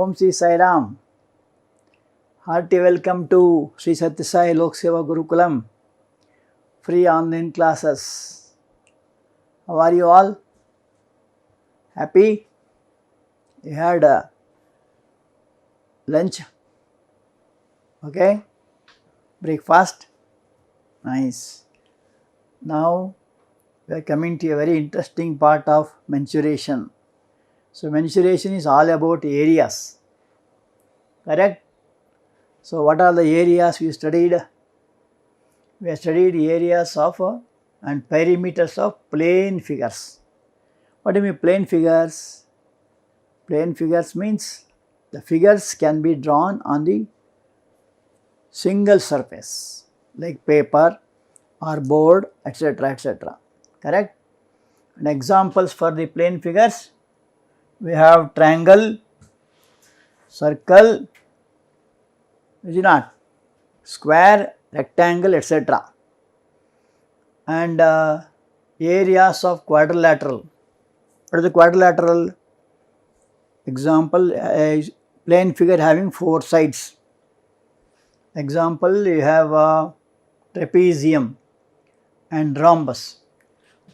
Om Sri Sai Ram. Hearty welcome to Sri Sathya Sai Lok Seva Gurukulam free online classes. How are you all? Happy? You had lunch? Okay. Breakfast? Nice. Now we are coming to a very interesting part of mensuration. So mensuration is all about areas, correct? So what are the areas we studied? We have studied areas of and perimeters of plane figures. What do you mean plane figures? Plane figures means the figures can be drawn on the single surface like paper or board, etc., etc. Correct? And examples for the plane figures, we have triangle, circle, is it not? Square, rectangle, etc. And areas of quadrilateral. What is the quadrilateral? Example, a plane figure having 4 sides. Example, you have a trapezium and rhombus.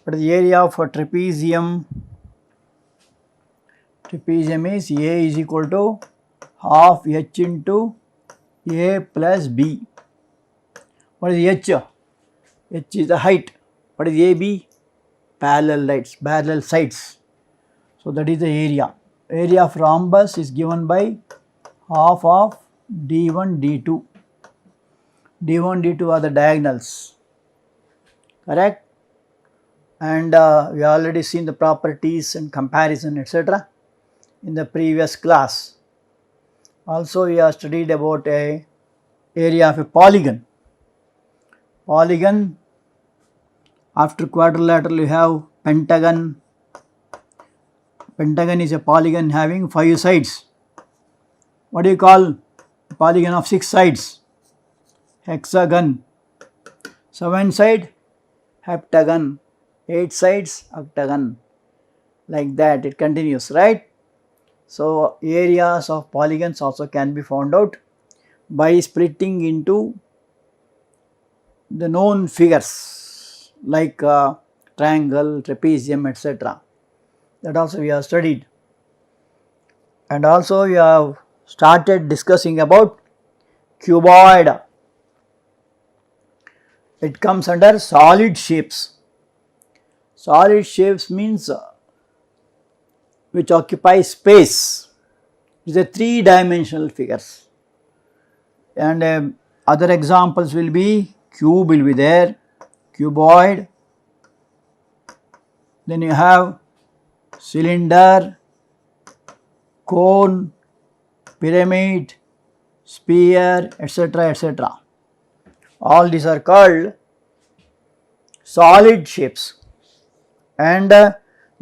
What is the area of a trapezium? Trapezium is A is equal to half h into A plus B. What is h? H is the height. What is AB? Parallel sides. So that is the area. Area of rhombus is given by half of D1, D2. D1, D2 are the diagonals. Correct? And we already seen the properties and comparison, etc. in the previous class. Also we have studied about a area of a polygon. Polygon, after quadrilateral you have pentagon. Pentagon is a polygon having 5 sides. What do you call a polygon of 6 sides? Hexagon. 7 side, heptagon. 8 sides, octagon. Like that it continues, right? So areas of polygons also can be found out by splitting into the known figures like triangle, trapezium, etc. That also we have studied. And also we have started discussing about cuboid. It comes under solid shapes. Solid shapes means which occupy space. It is a 3-dimensional figures. And other examples will be cube will be there, cuboid. Then you have cylinder, cone, pyramid, sphere, etc., etc. All these are called solid shapes, and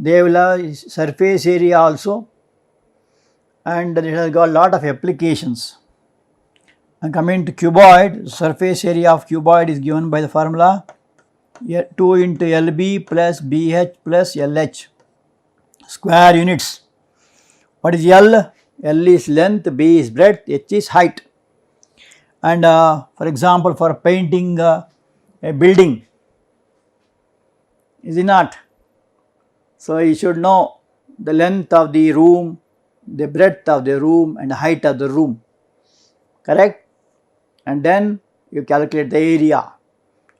they will have surface area also, and it has got a lot of applications. And coming to cuboid, surface area of cuboid is given by the formula 2 into LB plus BH plus LH square units. What is L? L is length, B is breadth, H is height. And for example, for painting a building, is it not? So you should know the length of the room, the breadth of the room, and the height of the room, correct? And then you calculate the area,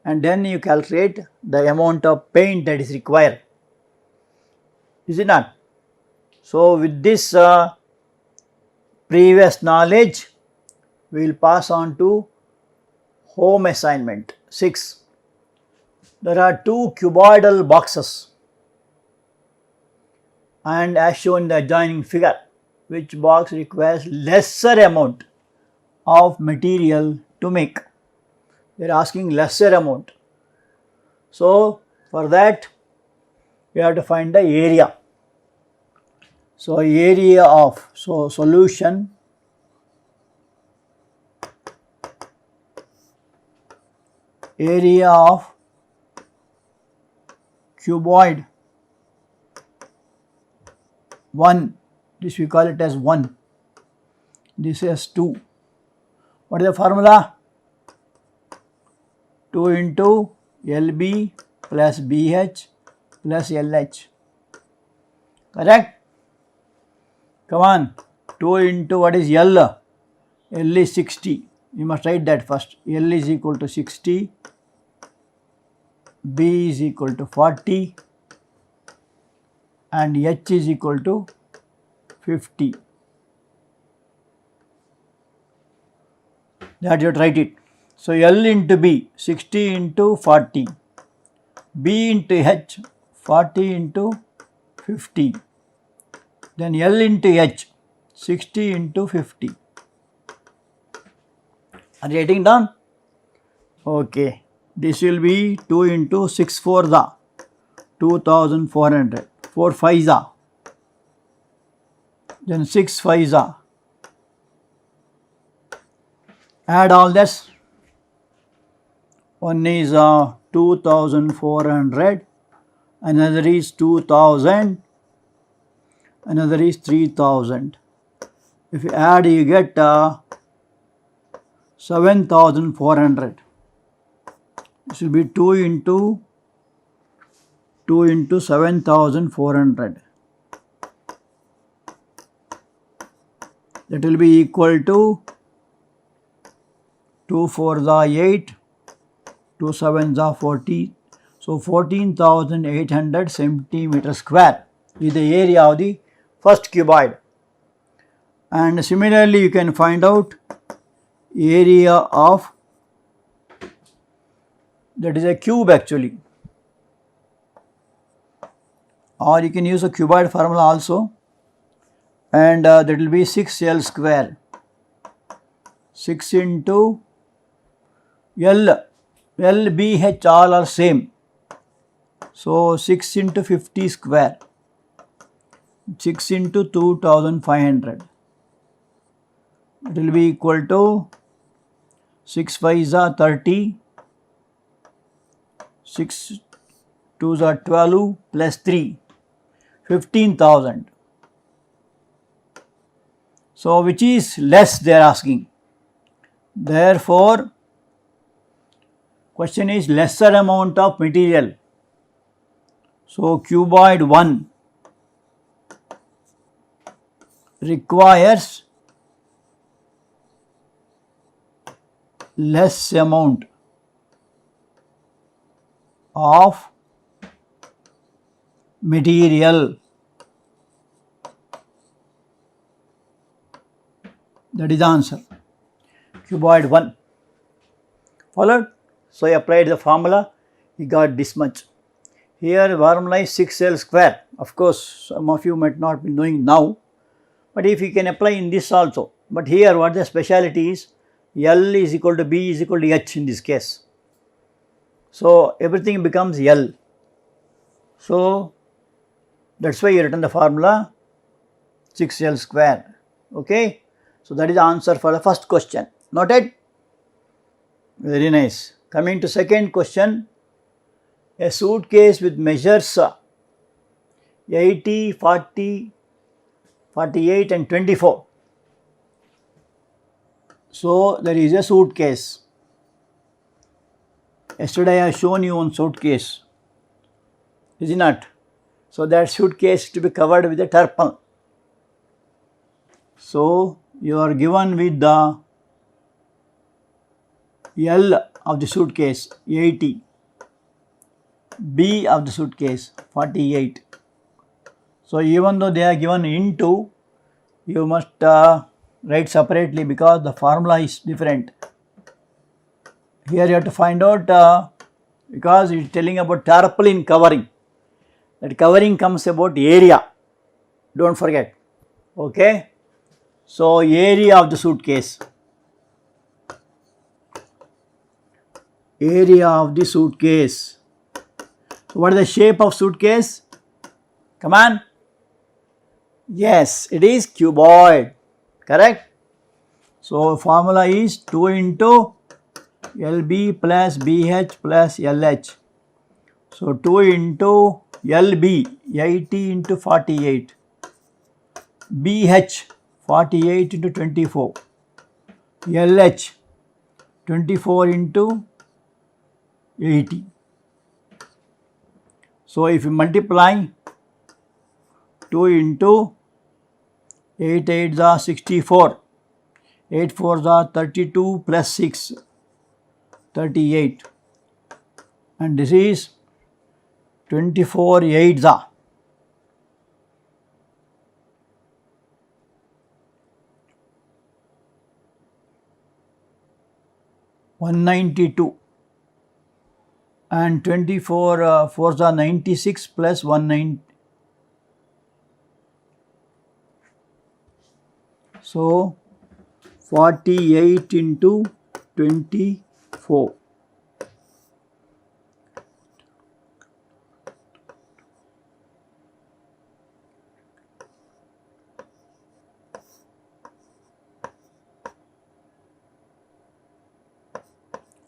and then you calculate the amount of paint that is required, is it not? So with this previous knowledge, we will pass on to home assignment 6. There are 2 cuboidal boxes, and as shown in the adjoining figure, which box requires lesser amount of material to make. They are asking lesser amount. So for that we have to find the area. So area of, so solution, area of cuboid 1, this we call it as 1. this is 2. What is the formula? 2 into LB plus BH plus LH. Correct? Come on. 2 into what is L? L is 60. You must write that first. L is equal to 60. B is equal to 40. And H is equal to 50. That you have to write it. So L into B, 60 into 40. B into H, 40 into 50. Then L into H, 60 into 50. Are you writing down? Okay. This will be 2 into 6 4 the 2400. 4 5 the. Then 6 5 the. Add all this. One is 2400, another is 2000, another is 3000. If you add, you get 7400. This will be 2 into 7400. That will be equal to 2 4 the 8, 2 7 the 40. So 14,800 centimeter square is the area of the first cuboid. And similarly, you can find out area of, that is a cube actually, or you can use a cuboid formula also, and that will be 6L square. 6 into L, B, H all are same. So 6 into 50 square, 6 into 2500. It will be equal to 6 5 is 30, 6 2 is 12 plus 3, 15,000. So which is less, they are asking. Therefore, question is lesser amount of material. So cuboid 1 requires less amount of material. That is the answer. Cuboid 1. Followed? So I applied the formula, he got this much. Here formula is 6L square. Of course, some of you might not be knowing now, but if you can apply in this also. But here what the speciality is, L is equal to B is equal to H in this case. So everything becomes L. So that's why you written the formula 6L square. Okay. So that is the answer for the first question. Noted? Very nice. Coming to second question. A suitcase with measures 80, 40, 48 and 24. So there is a suitcase. Yesterday I have shown you one suitcase. Is it not? So that suitcase to be covered with a tarpaulin. So you are given with the L of the suitcase 80, B of the suitcase 48. So even though they are given into, you must write separately because the formula is different. Here you have to find out because it is telling about tarpaulin covering. That covering comes about area. Don't forget. Okay. So area of the suitcase. Area of the suitcase. So what is the shape of suitcase? Come on. Yes, it is cuboid. Correct? So formula is 2 into LB plus BH plus LH. So 2 into LB 80 into 48. BH 48 into 24. LH 24 into 80. So if you multiply 2 into 8 8s are 64, 8 4s are 32 plus 6, 38, and this is 24 8s are 192, and 24 4s are 96 plus 190. So 48 into 24.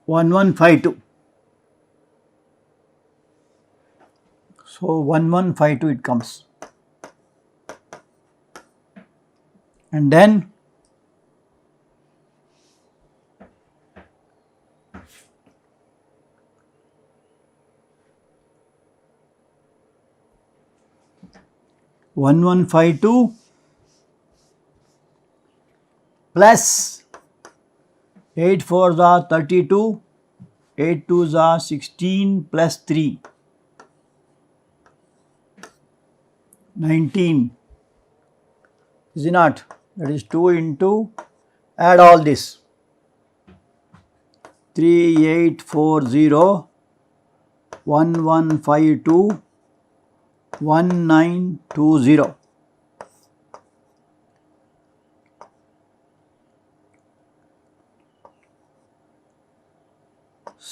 One 1152. So 1152 it comes, and then one 1152 plus 8 4s are 32, 8 2s are 16 plus 3, 19. Is it not? That is 2 into, add all this, 3840, 1152, 1920.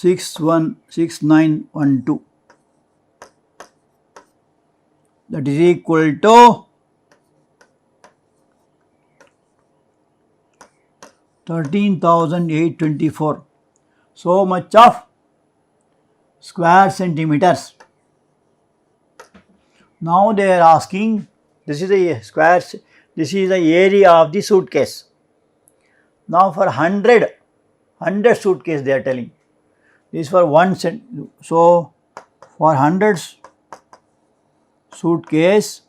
616912. That is equal to 13,824. So much of square centimeters. Now they are asking, this is a square, this is the area of the suitcase. Now for 100 suitcase they are telling. This for 1 cent. So for 100 suitcase,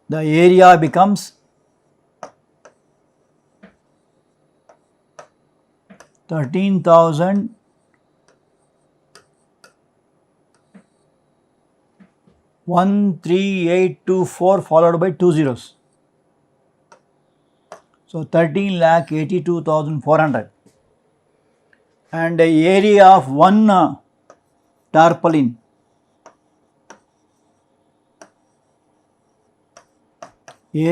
the area becomes 13,13824 followed by 2 zeros. So 13,82,400, and the area of one tarpaulin TRPAULIN. You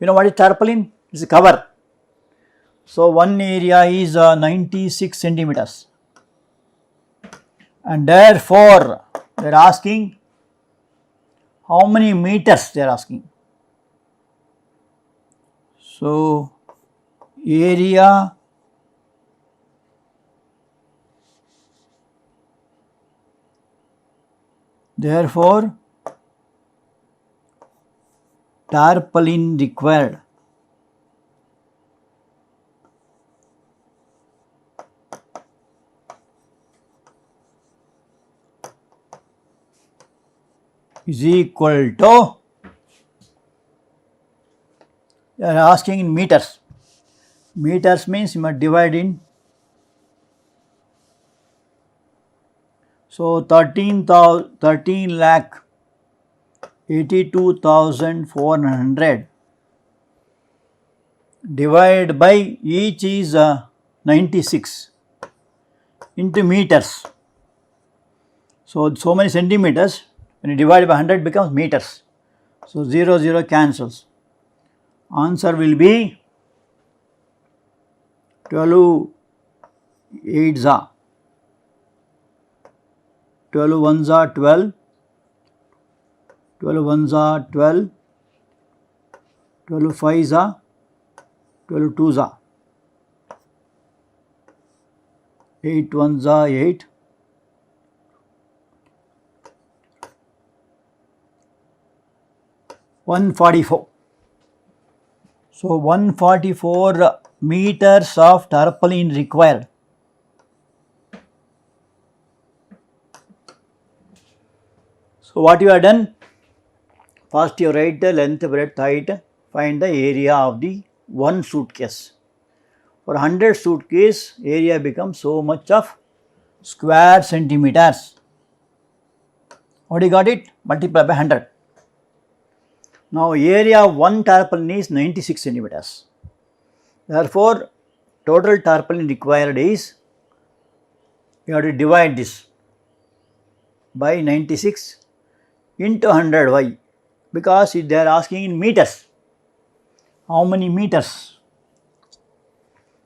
know what is tarpaulin? It's a cover. So one area is 96 centimeters, and therefore they are asking how many meters they are asking. So area therefore tarpaulin required is equal to, they are asking in meters. Meters means you must divide in. So 13,82,400 divided by each is 96 into meters. So many centimeters, when you divide by 100 becomes meters. So 0 0 cancels. Answer will be 12 8s are 12 1s are 12, 12 1s are 12, 12 5s are 12 2s are 8 1s are 8, 144. So 144 meters of tarpaulin required. So what you have done? First you write the length, breadth, height, find the area of the one suitcase. For 100 suitcase, area becomes so much of square centimeters. What you got it? Multiply by 100. Now area of one tarpaulin is 96 centimeters. Therefore, total tarpaulin required is, you have to divide this by 96 into 100. Why? Because they are asking in meters. How many meters?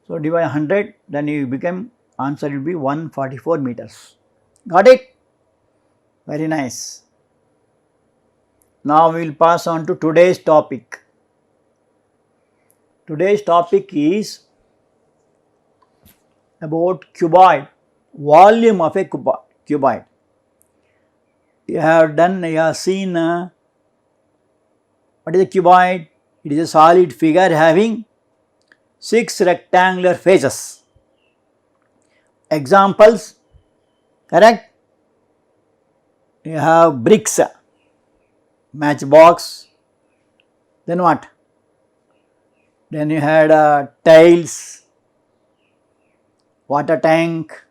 So divide 100, then you become, answer will be 144 meters. Got it? Very nice. Now we will pass on to today's topic. Today's topic is about cuboid, volume of a cuboid. You have seen what is a cuboid? It is a solid figure having 6 rectangular faces. Examples, correct? You have bricks, matchbox, then what? Then you had tiles, water tank.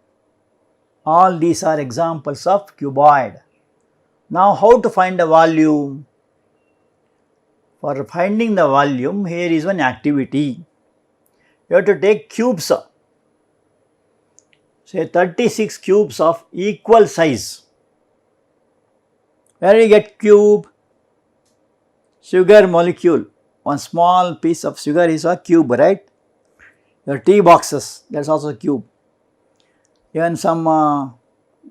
All these are examples of cuboid. Now how to find the volume? For finding the volume, here is one activity. You have to take cubes, say 36 cubes of equal size. Where do you get cube? Sugar molecule. One small piece of sugar is a cube, right? Your tea boxes, that is also a cube. Even some,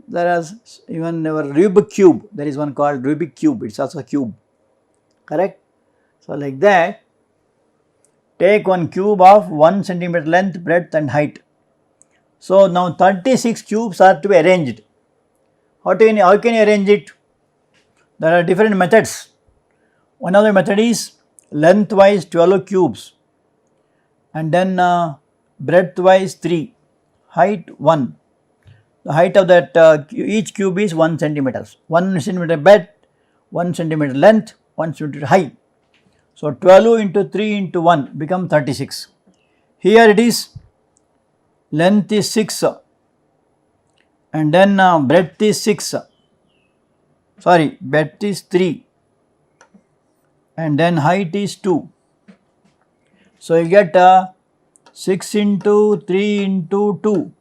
there is even our Rubik cube, there is one called Rubik cube, it is also a cube, correct? So like that, take one cube of 1 centimeter length, breadth and height. So now 36 cubes are to be arranged. How can you arrange it? There are different methods. One of the method is lengthwise 12 cubes and then breadthwise 3, height 1. The height of that each cube is 1 centimeter. 1 centimeter breadth, 1 centimeter length, 1 centimeter height. So 12 into 3 into 1 become 36. Here it is, length is 6 and then breadth is 6. Sorry, breadth is 3 and then height is 2. So you get 6 into 3 into 2,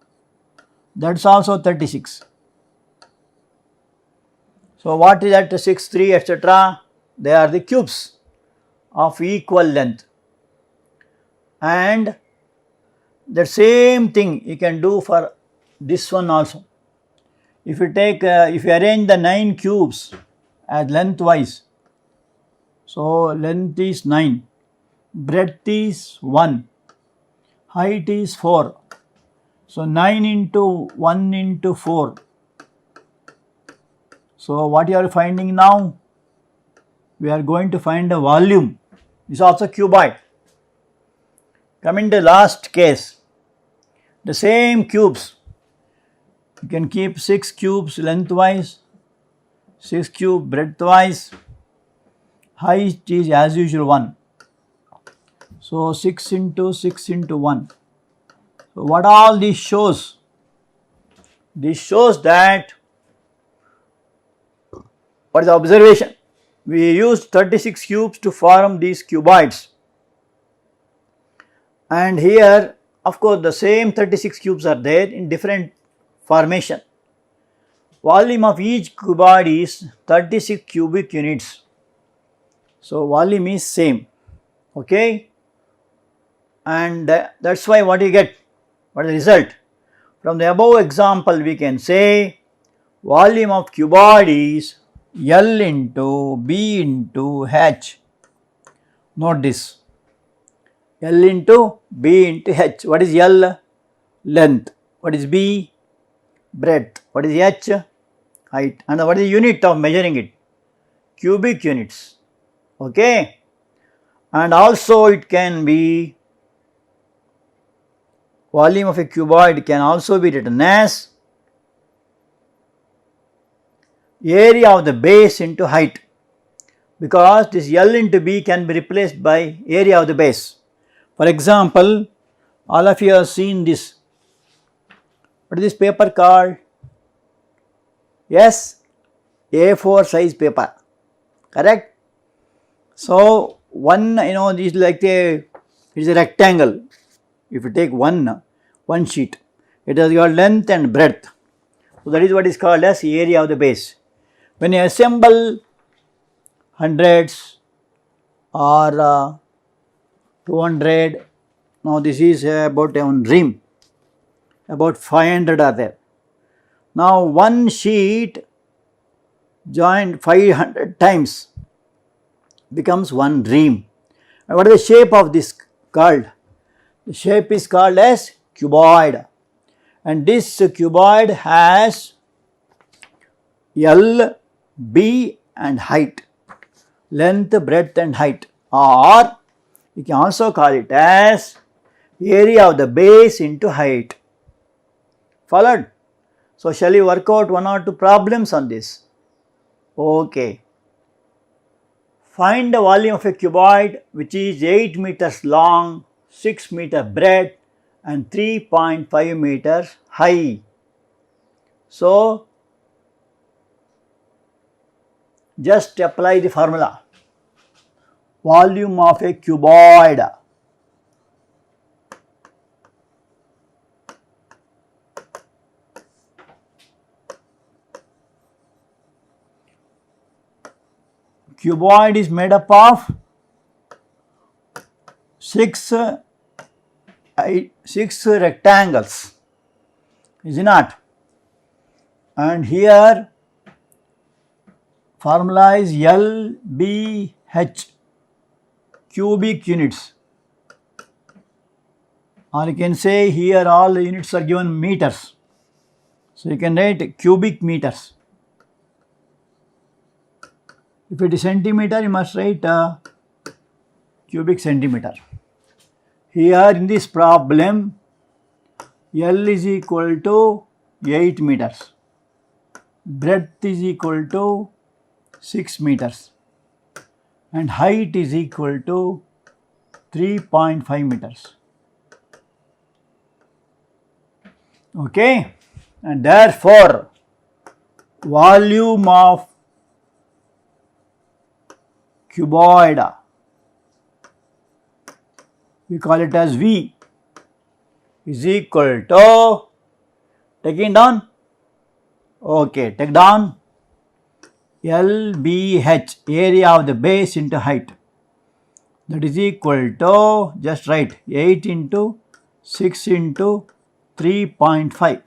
that is also 36. So what is that 6, 3 etc.? They are the cubes of equal length. And the same thing you can do for this one also. If you take, if you arrange the 9 cubes as lengthwise, so length is 9, breadth is 1, height is 4. So 9 into 1 into 4. So what you are finding now? We are going to find the volume. This is also cuboid. Coming to last case, the same cubes. You can keep 6 cubes lengthwise, 6 cubes breadthwise, height is as usual 1. So 6 into 6 into 1. So what all this shows? This shows that, what is the observation? We used 36 cubes to form these cuboids. And here, of course, the same 36 cubes are there in different formation. Volume of each cuboid is 36 cubic units. So volume is same, okay? And that's why what you get, what is the result? From the above example we can say volume of cuboid is L into B into H. Note this. L into B into H. What is L? Length. What is B? Breadth. What is H? Height. And what is the unit of measuring it? Cubic units. Okay. And also it can be, volume of a cuboid can also be written as area of the base into height, because this L into B can be replaced by area of the base. For example, all of you have seen this. What is this paper called? Yes, A4 size paper, correct? So, one, this is like it is a rectangle. If you take one sheet, it has got length and breadth. So, that is what is called as area of the base. When you assemble hundreds or 200, now this is about one ream, about 500 are there. Now one sheet joined 500 times becomes one ream. And what is the shape of this called? The shape is called as cuboid, and this cuboid has L, B and height, length, breadth and height, or you can also call it as area of the base into height. Followed? So, shall we work out one or two problems on this? Okay. Find the volume of a cuboid which is 8 meters long, 6 meter breadth and 3.5 meters high. So, just apply the formula. Volume of a cuboid is made up of six rectangles, is it not? And here formula is LBH, cubic units, or you can say here all the units are given meters. So, you can write cubic meters. If it is centimeter, you must write cubic centimeter. Here in this problem, L is equal to 8 meters, breadth is equal to 6 meters and height is equal to 3.5 meters. Okay, and therefore, volume of cuboid, we call it as V, is equal to, taking down, okay, take down LBH, area of the base into height, that is equal to, just write 8 into 6 into 3.5,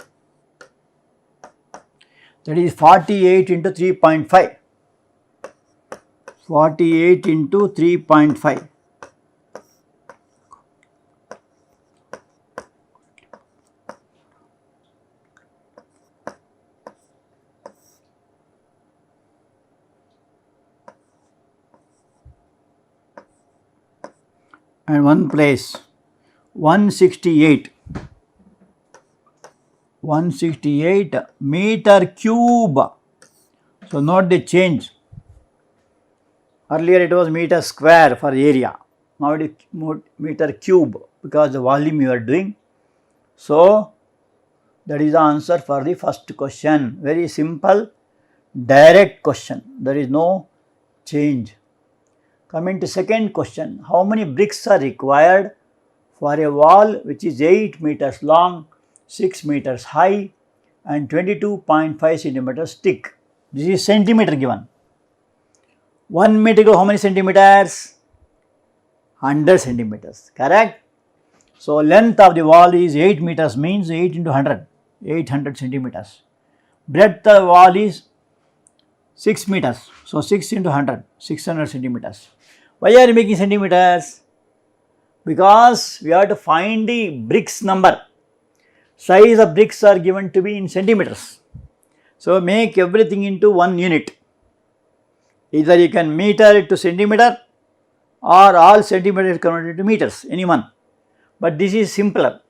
that is 48 into 3.5. 48 into 3.5. And one place 168 meter cube. So, note the change. Earlier it was meter square for area, now it is meter cube because the volume you are doing. So, that is the answer for the first question. Very simple, direct question, there is no change. Coming to second question, how many bricks are required for a wall which is 8 meters long, 6 meters high and 22.5 centimeters thick? This is centimeter given. 1 meter how many centimeters? 100 centimeters, correct? So, length of the wall is 8 meters, means 8 into 100, 800 centimeters. Breadth of the wall is 6 meters, so 6 into 100, 600 centimeters. Why are you making centimeters? because we have to find the bricks number. Size of bricks are given to be in centimeters. So, make everything into one unit. Either you can meter it to centimeter or all centimeters converted to meters, any one. But this is simpler.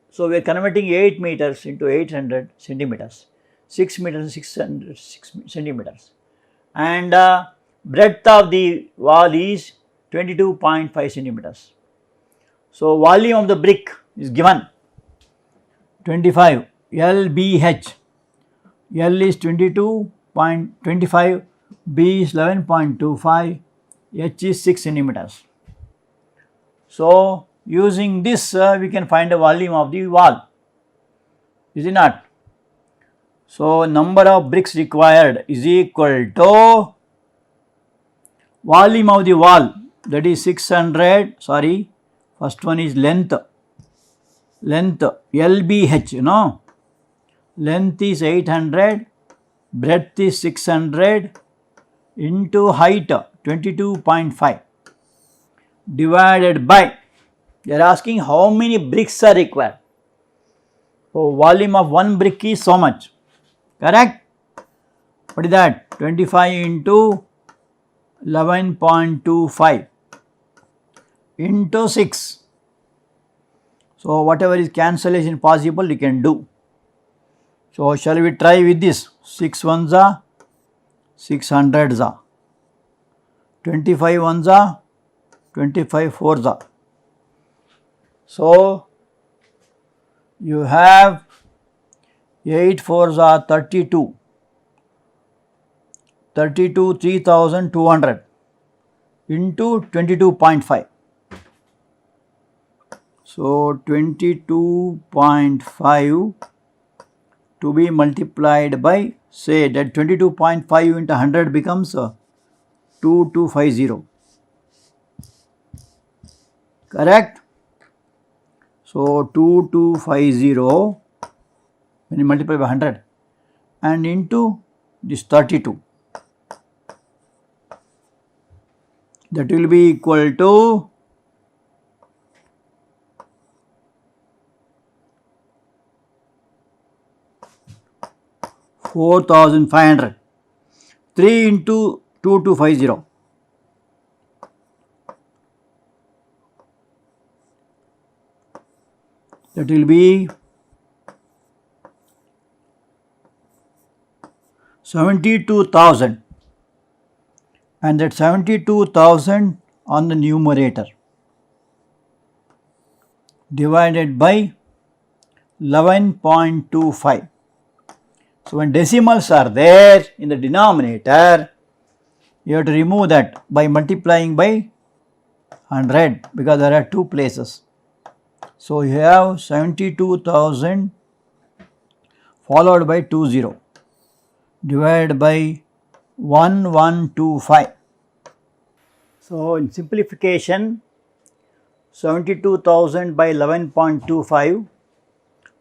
So, we are converting 8 meters into 800 centimeters, 6 meters 600 centimeters, and breadth of the wall is 22.5 centimeters. So, volume of the brick is given 25 LBH. L is 22.25, B is 11.25, H is 6 centimeters. So, using this we can find the volume of the wall, is it not? So, number of bricks required is equal to volume of the wall, that is 600, sorry, first one is length LBH, you know, length is 800, breadth is 600 into height 22.5 divided by, they are asking how many bricks are required. So, volume of one brick is so much, correct? What is that? 25 into 11.25 into 6. So, whatever is cancellation possible you can do. So, shall we try with this? 6 ones are 600s are, 25 ones are 25 fours are. So, you have 8 fours are 32, 32,3200 into 22.5. So, 22.5 to be multiplied by, say that 22.5 into 100 becomes 2250, correct? So, 2250 when you multiply by 100 and into this 32, that will be equal to 4,500. 3 into 2250, that will be 72,000, and that 72,000 on the numerator divided by 11.25. So, when decimals are there in the denominator, you have to remove that by multiplying by 100 because there are two places. So, you have 72,000 followed by 20 divided by 1125. So, in simplification, 72,000 by 11.25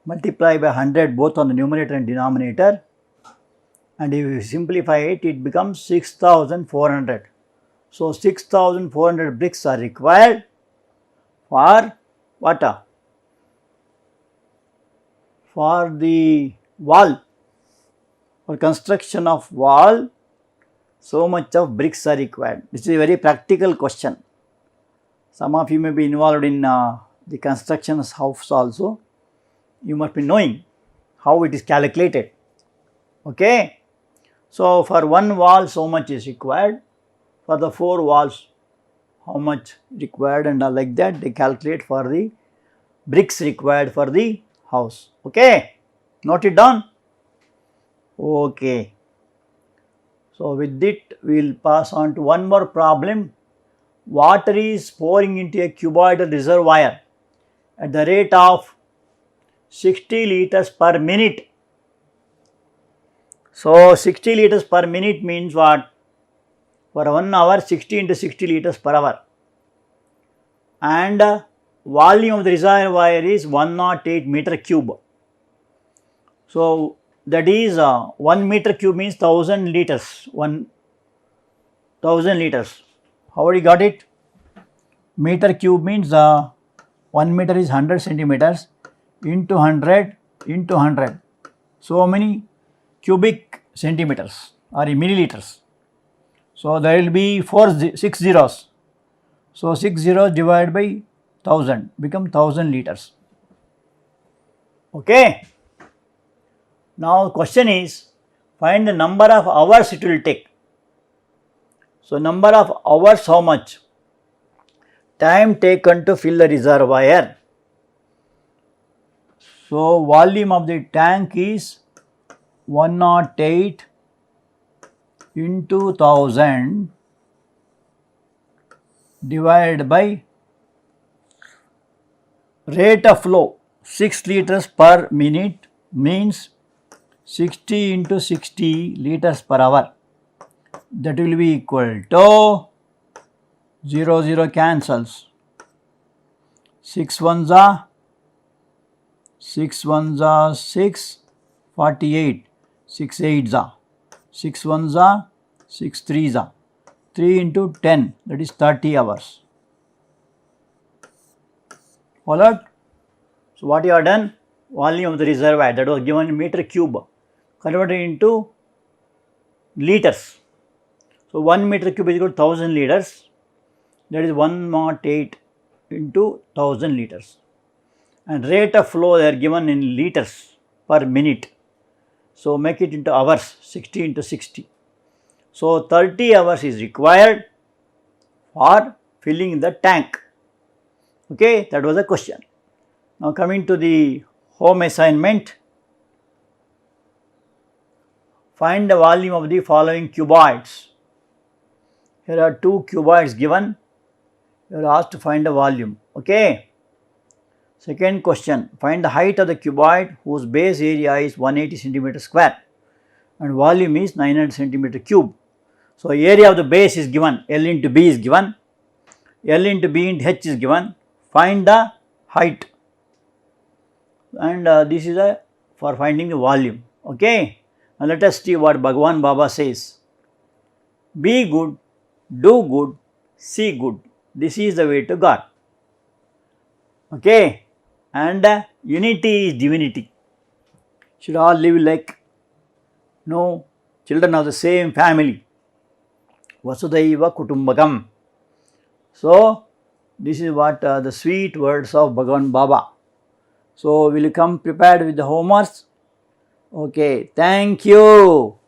multiply by 100 both on the numerator and denominator, and if you simplify it, it becomes 6,400. So, 6,400 bricks are required for what? For the wall, for construction of wall, so much of bricks are required. This is a very practical question. Some of you may be involved in the construction of house also. You must be knowing how it is calculated, okay. So, for one wall so much is required, for the 4 walls how much required, and like that they calculate for the bricks required for the house, okay. Note it down, okay. So, with it we will pass on to one more problem. Water is pouring into a cuboidal reservoir at the rate of 60 liters per minute. So, 60 liters per minute means what? For 1 hour 60 into 60 liters per hour, and volume of the reservoir is 108 meter cube. So, that is 1 meter cube means 1000 liters, 1000 liters. How you got it? Meter cube means 1 meter is 100 centimeters into 100 into 100. So many cubic centimeters or milliliters. So there will be 6 zeros. So 6 zeros divided by 1000 become 1000 liters. Okay. Now question is, find the number of hours it will take. So number of hours, how much? Time taken to fill the reservoir. So volume of the tank is 108 into 1000 divided by rate of flow 6 liters per minute means 60 into 60 liters per hour. That will be equal to 0 0 cancels, 6 ones are 6 ones are 6, 48, 6 eights are 6 ones are 6 threes are 3 into 10, that is 30 hours. Followed? So what you have done? Volume of the reservoir that was given in meter cube converted into liters. So 1 meter cube is equal to 1000 liters, that is 108 into 1000 liters, and rate of flow they are given in liters per minute. So make it into hours, 60 into 60. So 30 hours is required for filling the tank. Okay, that was the question. Now coming to the home assignment, find the volume of the following cuboids. Here are 2 cuboids given, you are asked to find the volume. Okay. Second question, find the height of the cuboid whose base area is 180 centimeter square and volume is 900 centimeter cube. So area of the base is given, L into B is given, L into B into H is given, find the height, and this is for finding the volume. Okay. Now let us see what Bhagwan Baba says. Be good, do good, see good. This is the way to God. Okay. And unity is divinity. Should all live like children of the same family. Vasudhaiva Kutumbakam. So this is what the sweet words of Bhagwan Baba. So will you come prepared with the homeworks? Okay. Thank you.